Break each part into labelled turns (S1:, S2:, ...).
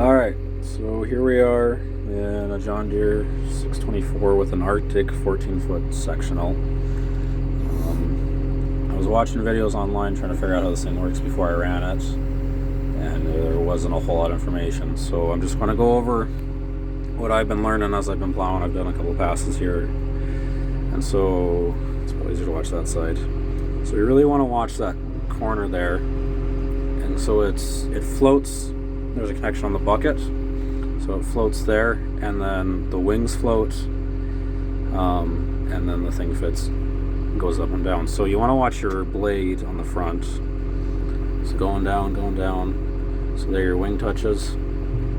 S1: Alright, so here we are in a John Deere 624 with an Arctic 14-foot sectional. I was watching videos online trying to figure out how this thing works before I ran it, and there wasn't a whole lot of information. So I'm just going to go over what I've been learning as I've been plowing. I've done a couple passes here, and so it's probably easier to watch that side. So you really want to watch that corner there, and so it floats. There's a connection on the bucket, so it floats there, and then the wings float, and then the thing goes up and down. So you want to watch your blade on the front. So going down. So there your wing touches,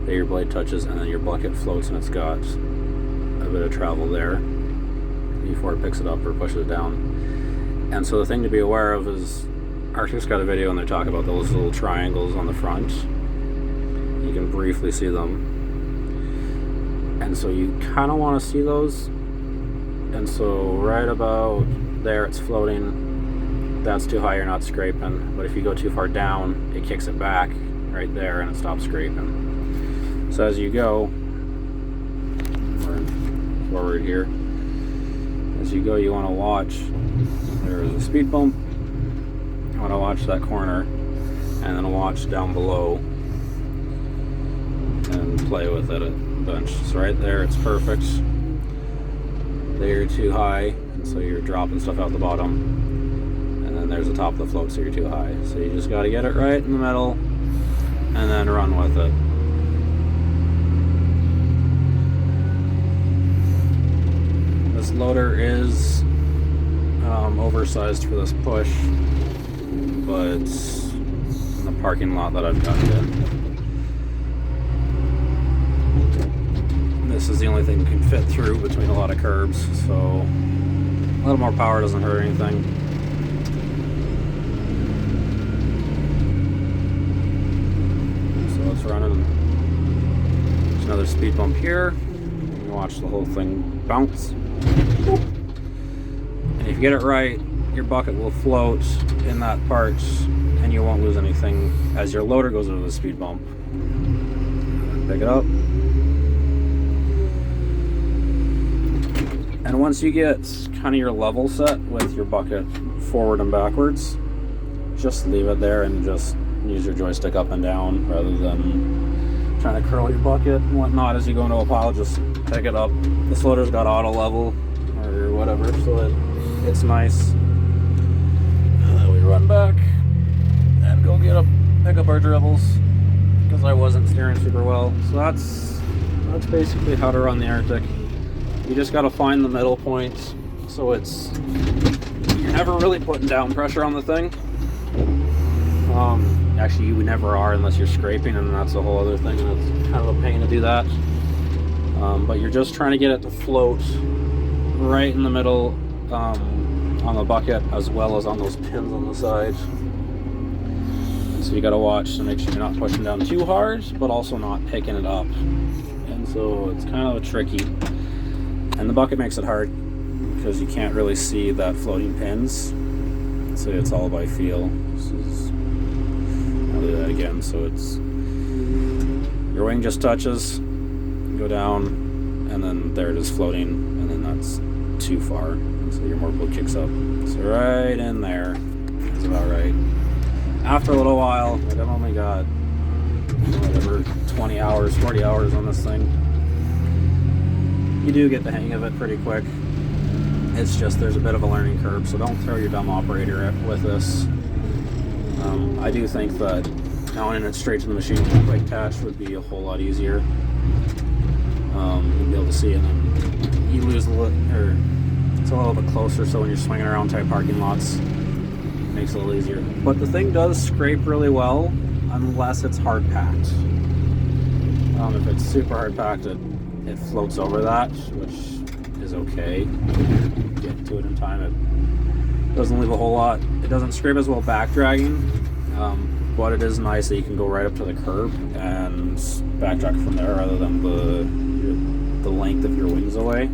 S1: there your blade touches, and then your bucket floats, and it's got a bit of travel there before it picks it up or pushes it down. And so the thing to be aware of is Arctic's got a video and they talk about those little triangles on the front. You can briefly see them, and so you kind of want to see those. And so right about there it's floating. That's too high, you're not scraping. But if you go too far down, it kicks it back right there and it stops scraping. So as you go, we're forward here, as you go, you want to watch. There's a speed bump. You want to watch that corner, and then watch down below and play with it a bunch. So right there, it's perfect. There you're too high, and so you're dropping stuff out the bottom. And then there's the top of the float, so you're too high. So you just got to get it right in the middle, and then run with it. This loader is oversized for this push, but in the parking lot that I've got it in, this is the only thing that can fit through between a lot of curbs, so a little more power doesn't hurt anything. So it's running. There's another speed bump here. You can watch the whole thing bounce. And if you get it right, your bucket will float in that part and you won't lose anything as your loader goes over the speed bump. Pick it up. And once you get kind of your level set with your bucket forward and backwards, just leave it there and just use your joystick up and down rather than trying to curl your bucket and whatnot as you go into a pile. Just pick it up. This loader's got auto level or whatever, so it's nice. And then we run back and go pick up our dribbles because I wasn't steering super well. So that's basically how to run the Arctic. You just got to find the middle point, so you're never really putting down pressure on the thing. Actually, you never are unless you're scraping, and that's a whole other thing, and it's kind of a pain to do that. But you're just trying to get it to float right in the middle on the bucket, as well as on those pins on the side. And so you got to watch to make sure you're not pushing down too hard, but also not picking it up. And so it's kind of tricky. And the bucket makes it hard because you can't really see that floating pins. So it's all by feel. I'll do that again. So it's your wing just touches, go down, and then there it is floating, and then that's too far. And so your motorboat kicks up. So right in there is about right. After a little while, like I've only got whatever 20 hours, 40 hours on this thing. You do get the hang of it pretty quick. It's just there's a bit of a learning curve, so don't throw your dumb operator with this. I do think that mounting it straight to the machine with a quick attach would be a whole lot easier. You'll be able to see it, and you lose it's a little bit closer, so when you're swinging around tight parking lots, it makes it a little easier. But the thing does scrape really well unless it's hard packed. If it's super hard packed, it floats over that, which is okay. Get to it in time. It doesn't leave a whole lot. It doesn't scrape as well back dragging, but it is nice that you can go right up to the curb and backtrack from there rather than the length of your wings away.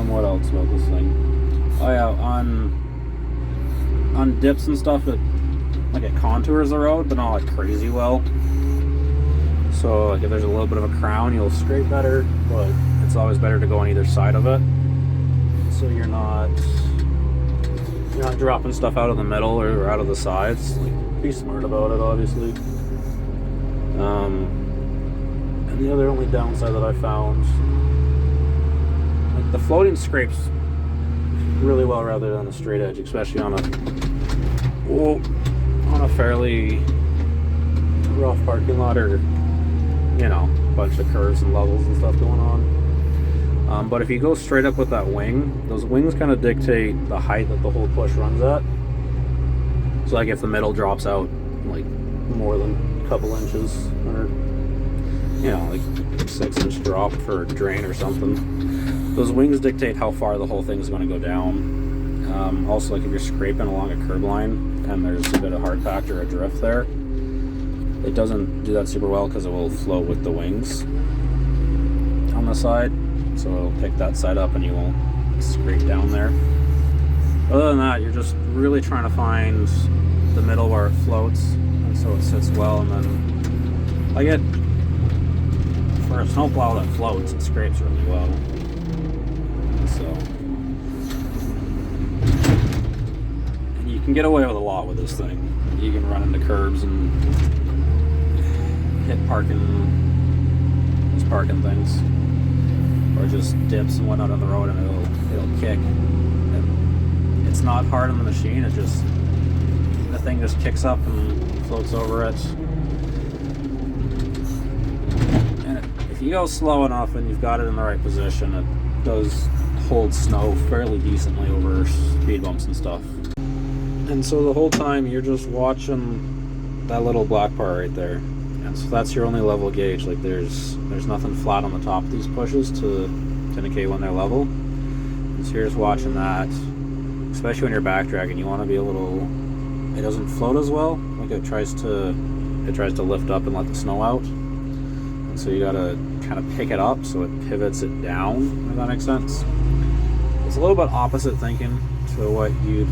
S1: What else about this thing? Oh yeah, on dips and stuff, like it contours the road, but not like crazy well. So like if there's a little bit of a crown, you'll scrape better, but it's always better to go on either side of it, so you're not dropping stuff out of the middle or out of the sides. Like, be smart about it, obviously. And the other only downside that I found, like the floating scrapes really well rather than the straight edge, especially on a fairly rough parking lot, or bunch of curves and levels and stuff going on. But if you go straight up with that wing, those wings kind of dictate the height that the whole push runs at. So like if the middle drops out like more than a couple inches, or like 6-inch drop for a drain or something, those wings dictate how far the whole thing is going to go down. Also, like if you're scraping along a curb line and there's a bit of hard packed or a drift there, it doesn't do that super well because it will float with the wings on the side, so it'll pick that side up and you won't scrape down there. Other than that, you're just really trying to find the middle where it floats, and so it sits well. And then I get, for a snowplow that floats, it scrapes really well. So, and you can get away with a lot with this thing. You can run into curbs and hit parking things, or just dips and whatnot on the road, and it'll kick. And it's not hard on the machine. It just, the thing just kicks up and floats over it. And if you go slow enough and you've got it in the right position, it does hold snow fairly decently over speed bumps and stuff. And so the whole time you're just watching that little black part right there. And so that's your only level gauge. Like there's nothing flat on the top of these pushes to indicate when they're level. And so you're just watching that, especially when you're back dragging. You want to be a little, it doesn't float as well. Like it tries to lift up and let the snow out. And so you gotta kind of pick it up so it pivots it down, if that makes sense. It's a little bit opposite thinking to what you'd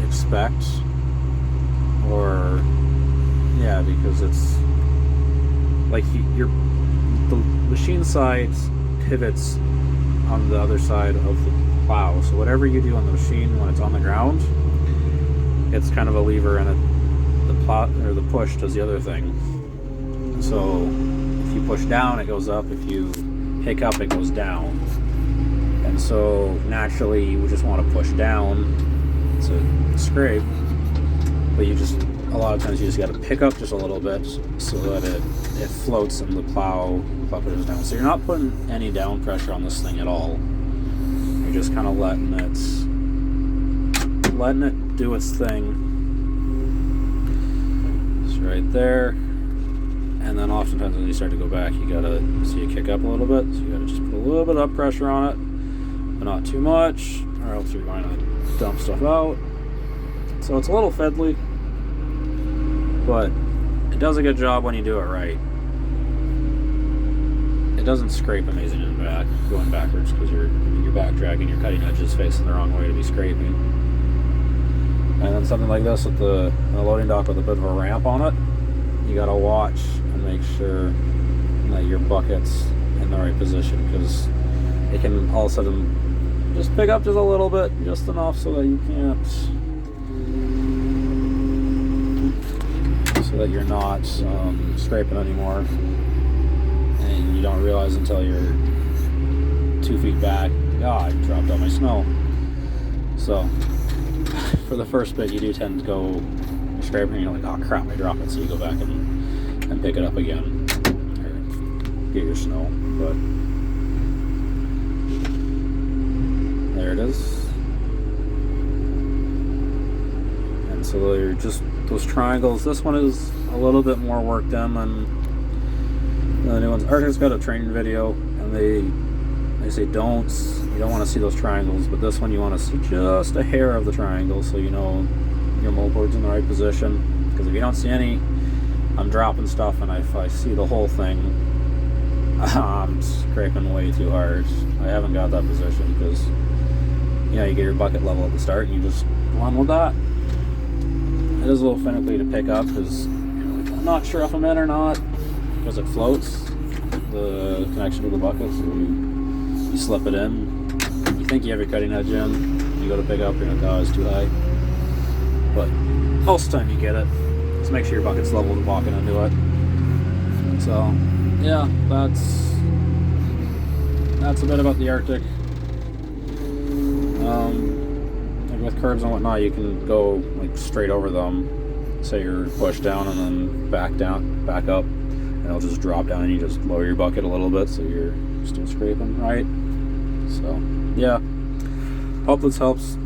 S1: expect, or because it's like the machine side pivots on the other side of the plow. So whatever you do on the machine when it's on the ground, it's kind of a lever, and the plow or the push does the other thing. So if you push down, it goes up. If you pick up, it goes down. And so naturally, you would just want to push down to scrape, but a lot of times you just got to pick up just a little bit so that it floats and the plow goes down. So you're not putting any down pressure on this thing at all. You're just kind of letting it do its thing. It's right there. And then oftentimes when you start to go back, you gotta see it kick up a little bit. So you gotta just put a little bit of pressure on it, but not too much, or else you're going to dump stuff out. So it's a little fiddly, but it does a good job when you do it right. It doesn't scrape amazing in the back, going backwards, because you're back dragging, your cutting edges facing the wrong way to be scraping. And then something like this with the loading dock with a bit of a ramp on it, you gotta watch and make sure that your bucket's in the right position, because it can all of a sudden just pick up just a little bit, just enough so that you can't, so that you're not scraping anymore, and you don't realize until you're 2 feet back, I dropped all my snow. So for the first bit, you do tend to go scraping, and you're like, oh crap, I dropped it. So you go back and pick it up again, or get your snow. But there it is. And so they're just those triangles. This one is a little bit more work done than the new ones. Arctic's got a training video, and they say you don't want to see those triangles, but this one you want to see just a hair of the triangle, so you know your moldboard's in the right position. Because if you don't see any, I'm dropping stuff, and if I see the whole thing, I'm scraping way too hard. I haven't got that position, because you get your bucket level at the start and you just run with that. it is a little finicky to pick up because I'm not sure if I'm in or not because it floats the connection to the bucket. So you slip it in. You think you have your cutting edge in. You go to pick up, you're like, oh, it's too high. But most of the time you get it. Just make sure your bucket's level to walking into it. So yeah, that's a bit about the Arctic. Like with curbs and whatnot, you can go like straight over them. Say you're pushed down and then back up, and it'll just drop down, and you just lower your bucket a little bit so you're still scraping right. So yeah, hope this helps.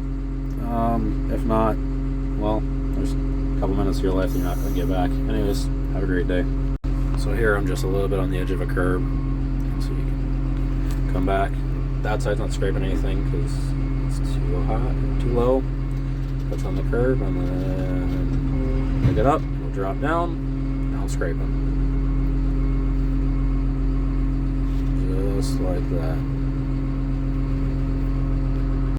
S1: If not, well, there's a couple minutes of your life that you're not going to get back. Anyways, have a great day. So here I'm just a little bit on the edge of a curb, so you can come back. That side's not scraping anything because it's too hot, too low. That's on the curb, and then pick it up, it'll drop down, now I'm scraping. Just like that.